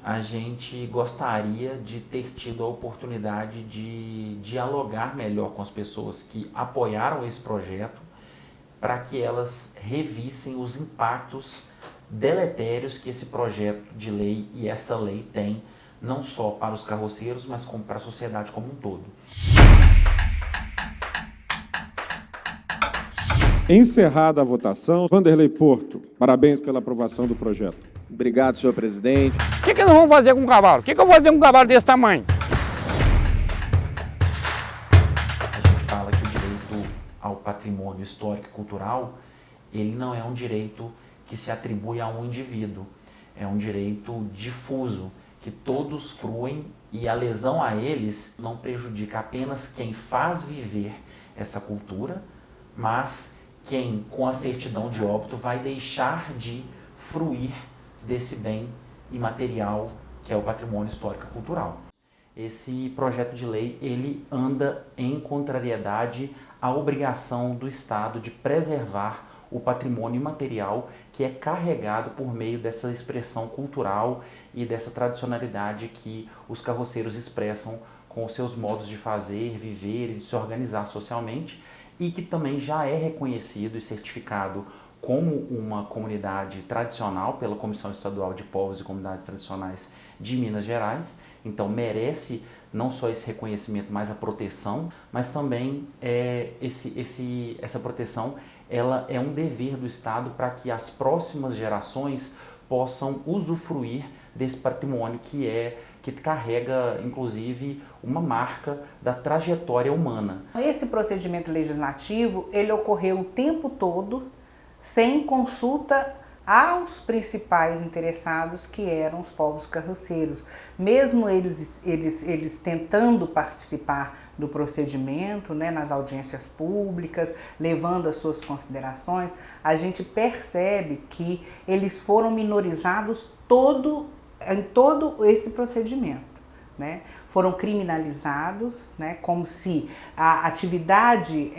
a gente gostaria de ter tido a oportunidade de dialogar melhor com as pessoas que apoiaram esse projeto, para que elas revissem os impactos deletérios que esse projeto de lei e essa lei tem, não só para os carroceiros, mas como para a sociedade como um todo. Encerrada a votação, Vanderlei Porto, parabéns pela aprovação do projeto. Obrigado, senhor presidente. O que nós vamos fazer com um cavalo? O que eu vou fazer com um cavalo desse tamanho? A gente fala que o direito ao patrimônio histórico e cultural, ele não é um direito que se atribui a um indivíduo, é um direito difuso, que todos fruem e a lesão a eles não prejudica apenas quem faz viver essa cultura, mas quem, com a certidão de óbito, vai deixar de fruir desse bem imaterial que é o patrimônio histórico e cultural. Esse projeto de lei, ele anda em contrariedade à obrigação do Estado de preservar o patrimônio imaterial que é carregado por meio dessa expressão cultural e dessa tradicionalidade que os carroceiros expressam com os seus modos de fazer, viver e de se organizar socialmente, e que também já é reconhecido e certificado como uma comunidade tradicional pela Comissão Estadual de Povos e Comunidades Tradicionais de Minas Gerais. Então merece não só esse reconhecimento, mas a proteção, mas também essa proteção ela é um dever do Estado para que as próximas gerações possam usufruir desse patrimônio que carrega, inclusive, uma marca da trajetória humana. Esse procedimento legislativo, ele ocorreu o tempo todo sem consulta aos principais interessados, que eram os povos carroceiros. Mesmo eles tentando participar do procedimento, né, nas audiências públicas, levando as suas considerações, a gente percebe que eles foram minorizados em todo esse procedimento, né? Foram criminalizados, né, como se a atividade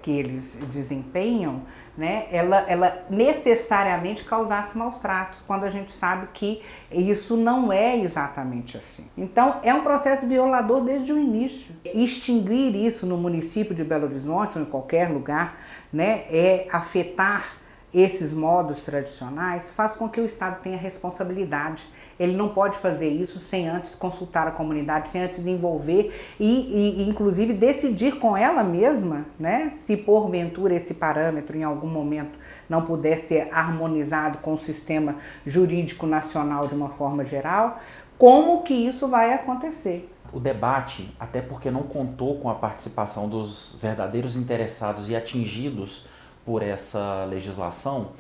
que eles desempenham, né, ela necessariamente causasse maus tratos, quando a gente sabe que isso não é exatamente assim. Então, é um processo violador desde o início. Extinguir isso no município de Belo Horizonte ou em qualquer lugar, né, é afetar esses modos tradicionais, faz com que o Estado tenha responsabilidade. Ele não pode fazer isso sem antes consultar a comunidade, sem antes envolver e inclusive decidir com ela mesma, né, se porventura esse parâmetro em algum momento não puder ser harmonizado com o sistema jurídico nacional de uma forma geral, como que isso vai acontecer. O debate, até porque não contou com a participação dos verdadeiros interessados e atingidos por essa legislação,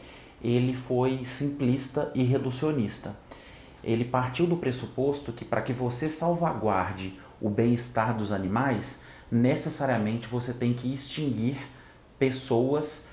ele foi simplista e reducionista. Ele partiu do pressuposto que para que você salvaguarde o bem-estar dos animais, necessariamente você tem que extinguir pessoas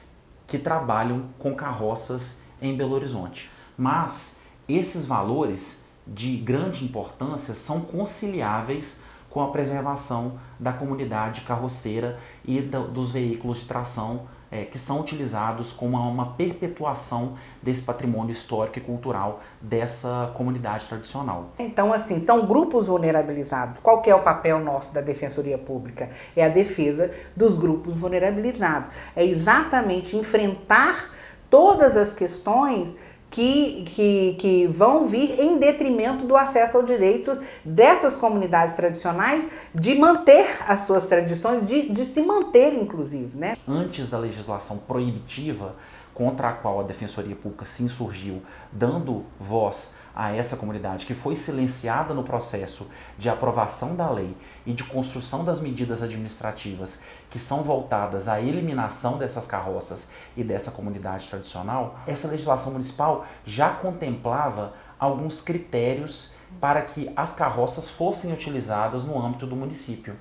que trabalham com carroças em Belo Horizonte. Mas esses valores de grande importância são conciliáveis com a preservação da comunidade carroceira e dos veículos de tração que são utilizados como uma perpetuação desse patrimônio histórico e cultural dessa comunidade tradicional. Então, assim, são grupos vulnerabilizados. Qual que é o papel nosso da Defensoria Pública? É a defesa dos grupos vulnerabilizados. É exatamente enfrentar todas as questões que vão vir em detrimento do acesso ao direito dessas comunidades tradicionais de manter as suas tradições, de se manter inclusive, né? Antes da legislação proibitiva contra a qual a Defensoria Pública se insurgiu, dando voz a essa comunidade que foi silenciada no processo de aprovação da lei e de construção das medidas administrativas que são voltadas à eliminação dessas carroças e dessa comunidade tradicional, essa legislação municipal já contemplava alguns critérios para que as carroças fossem utilizadas no âmbito do município,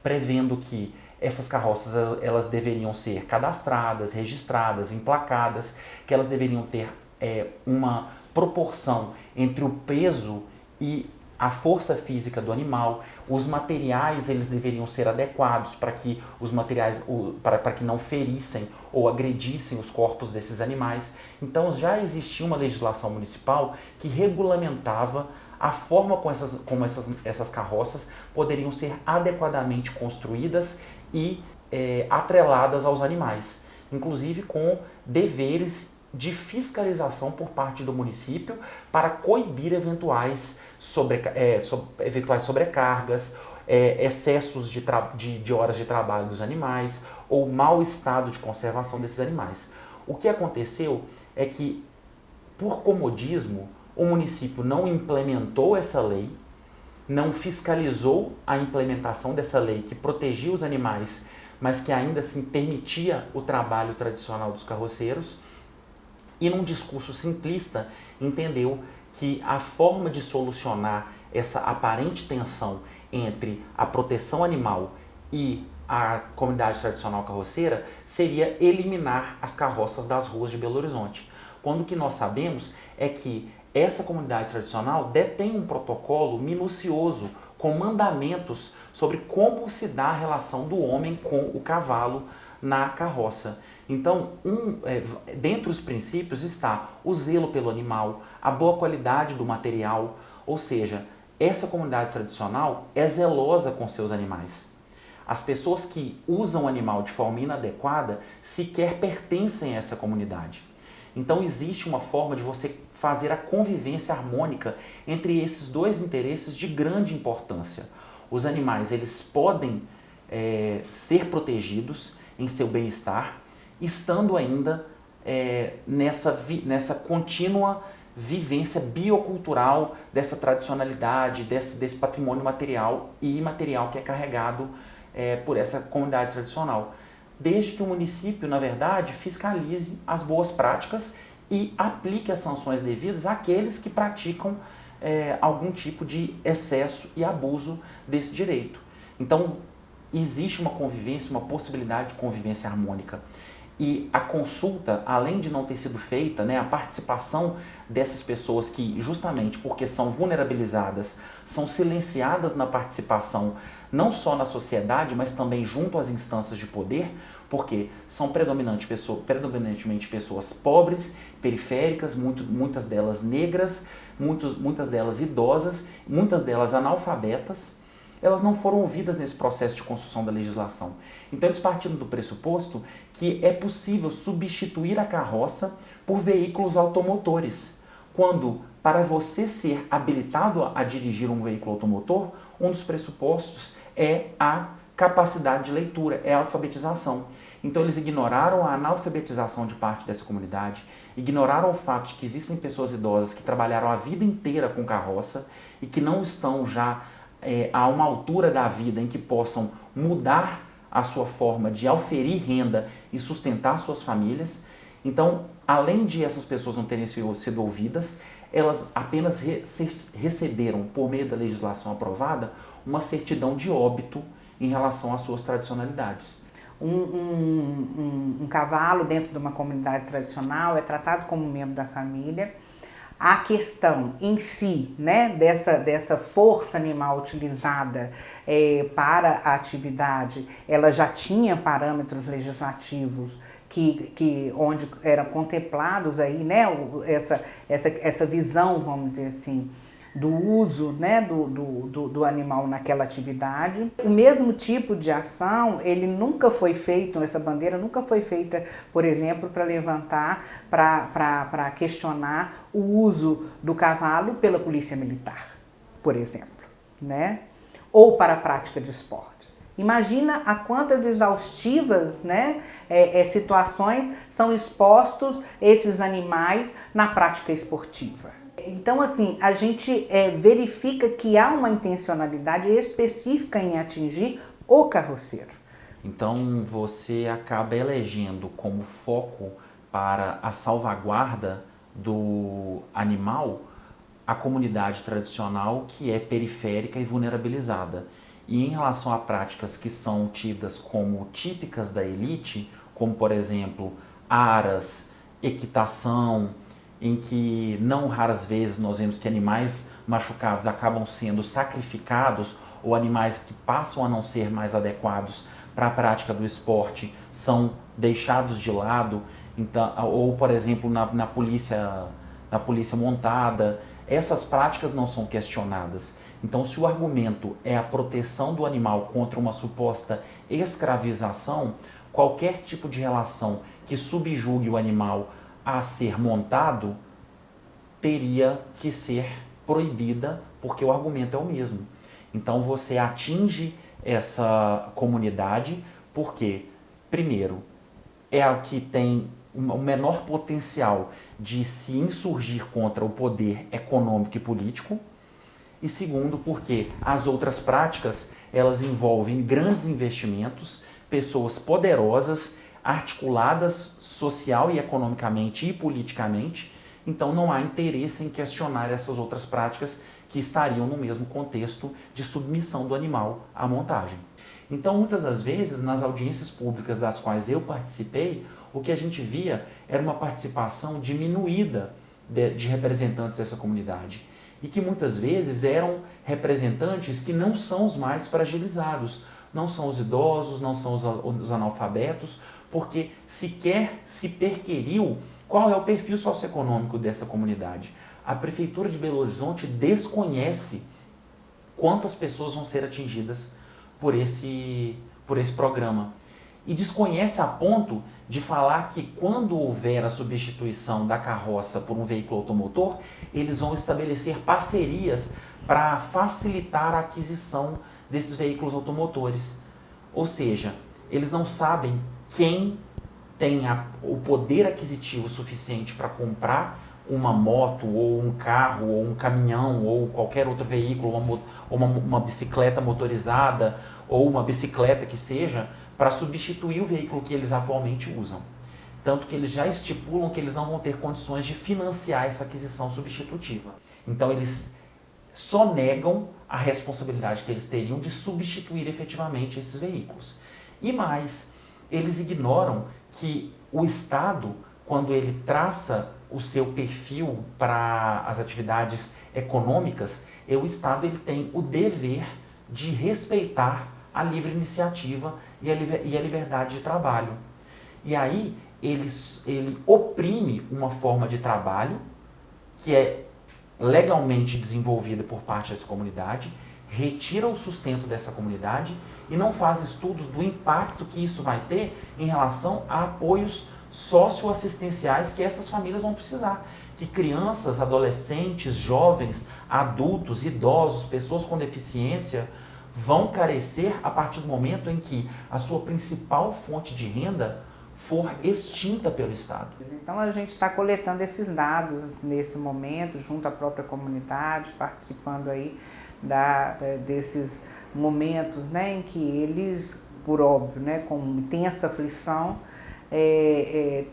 prevendo que essas carroças elas deveriam ser cadastradas, registradas, emplacadas, que elas deveriam ter uma proporção entre o peso e a força física do animal, os materiais eles deveriam ser adequados para que os materiais para que não ferissem ou agredissem os corpos desses animais. Então já existia uma legislação municipal que regulamentava a forma como essas carroças poderiam ser adequadamente construídas e atreladas aos animais, inclusive com deveres de fiscalização por parte do município para coibir eventuais sobrecargas, excessos de horas de trabalho dos animais ou mau estado de conservação desses animais. O que aconteceu é que, por comodismo, o município não implementou essa lei, não fiscalizou a implementação dessa lei que protegia os animais, mas que ainda assim permitia o trabalho tradicional dos carroceiros, e num discurso simplista entendeu que a forma de solucionar essa aparente tensão entre a proteção animal e a comunidade tradicional carroceira seria eliminar as carroças das ruas de Belo Horizonte. Quando o que nós sabemos é que essa comunidade tradicional detém um protocolo minucioso com mandamentos sobre como se dá a relação do homem com o cavalo na carroça. Então, dentre os princípios está o zelo pelo animal, a boa qualidade do material, ou seja, essa comunidade tradicional é zelosa com seus animais. As pessoas que usam o animal de forma inadequada sequer pertencem a essa comunidade. Então existe uma forma de você fazer a convivência harmônica entre esses dois interesses de grande importância. Os animais eles podem ser protegidos em seu bem-estar, estando ainda nessa contínua vivência biocultural dessa tradicionalidade, desse patrimônio material e imaterial que é carregado por essa comunidade tradicional. Desde que o município, na verdade, fiscalize as boas práticas e aplique as sanções devidas àqueles que praticam algum tipo de excesso e abuso desse direito. Então, existe uma convivência, uma possibilidade de convivência harmônica. E a consulta, além de não ter sido feita, a participação dessas pessoas que, justamente porque são vulnerabilizadas, são silenciadas na participação, não só na sociedade, mas também junto às instâncias de poder, porque são predominantemente pessoas pobres, periféricas, muitas delas negras, muitas delas idosas, muitas delas analfabetas. Elas não foram ouvidas nesse processo de construção da legislação. Então eles partiram do pressuposto que é possível substituir a carroça por veículos automotores, quando para você ser habilitado a dirigir um veículo automotor, um dos pressupostos é a capacidade de leitura, é a alfabetização. Então eles ignoraram a analfabetização de parte dessa comunidade, ignoraram o fato de que existem pessoas idosas que trabalharam a vida inteira com carroça e que não estão já a uma altura da vida em que possam mudar a sua forma de auferir renda e sustentar suas famílias. Então, além de essas pessoas não terem sido ouvidas, elas apenas receberam, por meio da legislação aprovada, uma certidão de óbito em relação às suas tradicionalidades. Um cavalo dentro de uma comunidade tradicional é tratado como membro da família. A questão em si, dessa força animal utilizada para a atividade, ela já tinha parâmetros legislativos onde eram contemplados aí, essa visão, vamos dizer assim, do uso do animal naquela atividade. O mesmo tipo de ação, ele nunca foi feito, essa bandeira nunca foi feita, por exemplo, para levantar, para questionar o uso do cavalo pela polícia militar, por exemplo, ou para a prática de esportes. Imagina a quantas exaustivas situações são expostos esses animais na prática esportiva. Então, assim, a gente verifica que há uma intencionalidade específica em atingir o carroceiro. Então, você acaba elegendo como foco para a salvaguarda do animal a comunidade tradicional que é periférica e vulnerabilizada. E em relação a práticas que são tidas como típicas da elite, como, por exemplo, aras, equitação, em que não raras vezes nós vemos que animais machucados acabam sendo sacrificados ou animais que passam a não ser mais adequados para a prática do esporte são deixados de lado, então, ou por exemplo na polícia montada, essas práticas não são questionadas. Então, se o argumento é a proteção do animal contra uma suposta escravização, qualquer tipo de relação que subjugue o animal a ser montado teria que ser proibida, porque o argumento é o mesmo. Então, você atinge essa comunidade porque, primeiro, é a que tem o menor potencial de se insurgir contra o poder econômico e político, e segundo, porque as outras práticas, elas envolvem grandes investimentos, pessoas poderosas, articuladas social e economicamente e politicamente, então não há interesse em questionar essas outras práticas que estariam no mesmo contexto de submissão do animal à montagem. Então, muitas das vezes, nas audiências públicas das quais eu participei, o que a gente via era uma participação diminuída de representantes dessa comunidade. E que muitas vezes eram representantes que não são os mais fragilizados, não são os idosos, não são os analfabetos, porque sequer se perquiriu qual é o perfil socioeconômico dessa comunidade. A Prefeitura de Belo Horizonte desconhece quantas pessoas vão ser atingidas por esse programa. E desconhece a ponto de falar que quando houver a substituição da carroça por um veículo automotor, eles vão estabelecer parcerias para facilitar a aquisição desses veículos automotores. Ou seja, eles não sabem quem tem o poder aquisitivo suficiente para comprar uma moto, ou um carro, ou um caminhão, ou qualquer outro veículo, uma bicicleta motorizada, ou uma bicicleta que seja, para substituir o veículo que eles atualmente usam. Tanto que eles já estipulam que eles não vão ter condições de financiar essa aquisição substitutiva. Então eles só negam a responsabilidade que eles teriam de substituir efetivamente esses veículos. E mais, eles ignoram que o Estado, quando ele traça o seu perfil para as atividades econômicas, o Estado ele tem o dever de respeitar a livre iniciativa e a liberdade de trabalho. E aí ele oprime uma forma de trabalho que é legalmente desenvolvida por parte dessa comunidade, retira o sustento dessa comunidade e não faz estudos do impacto que isso vai ter em relação a apoios socioassistenciais que essas famílias vão precisar. Que crianças, adolescentes, jovens, adultos, idosos, pessoas com deficiência vão carecer a partir do momento em que a sua principal fonte de renda for extinta pelo Estado. Então a gente está coletando esses dados nesse momento, junto à própria comunidade, participando aí desses momentos, né, em que eles, por óbvio, né, com intensa aflição,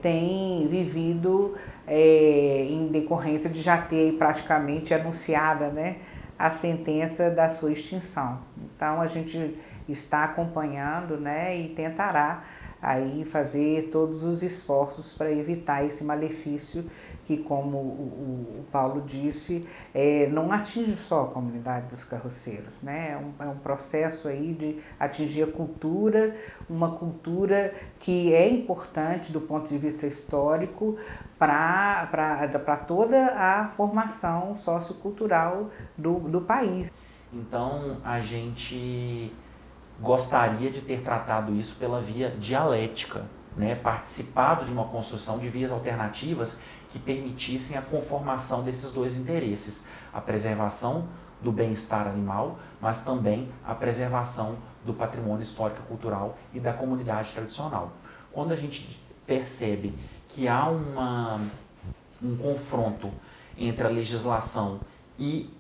têm vivido em decorrência de já ter praticamente anunciada, né, a sentença da sua extinção. Então a gente está acompanhando, né, e tentará aí fazer todos os esforços para evitar esse malefício que, como o Paulo disse, não atinge só a comunidade dos carroceiros, né? É um processo aí de atingir a cultura, uma cultura que é importante do ponto de vista histórico para toda a formação sociocultural do país. Então, a gente gostaria de ter tratado isso pela via dialética, né? Participado de uma construção de vias alternativas que permitissem a conformação desses dois interesses, a preservação do bem-estar animal, mas também a preservação do patrimônio histórico e cultural e da comunidade tradicional. Quando a gente percebe que há um confronto entre a legislação e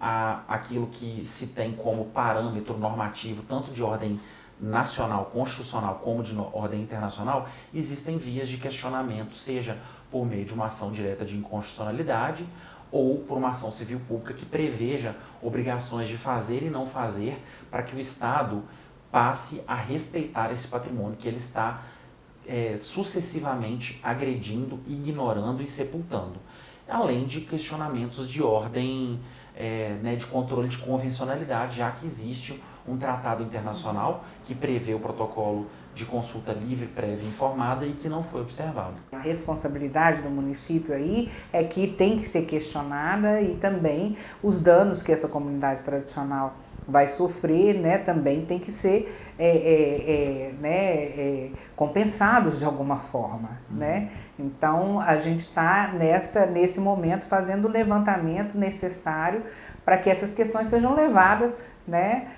aquilo que se tem como parâmetro normativo, tanto de ordem nacional, constitucional, como de ordem internacional, existem vias de questionamento, seja por meio de uma ação direta de inconstitucionalidade ou por uma ação civil pública que preveja obrigações de fazer e não fazer para que o Estado passe a respeitar esse patrimônio que ele está sucessivamente agredindo, ignorando e sepultando. além de questionamentos de ordem né, de controle de convencionalidade, já que existe um tratado internacional que prevê o protocolo de consulta livre, prévia e informada e que não foi observado. A responsabilidade do município aí é que tem que ser questionada e também os danos que essa comunidade tradicional vai sofrer, né, também tem que ser compensados de alguma forma, né? Então a gente está nesse momento fazendo o levantamento necessário para que essas questões sejam levadas, né,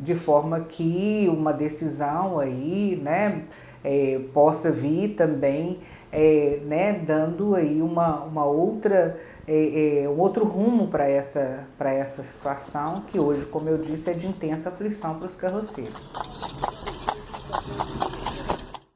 de forma que uma decisão aí, né, possa vir também, né, dando aí um outro rumo para essa situação que hoje, como eu disse, é de intensa aflição para os carroceiros.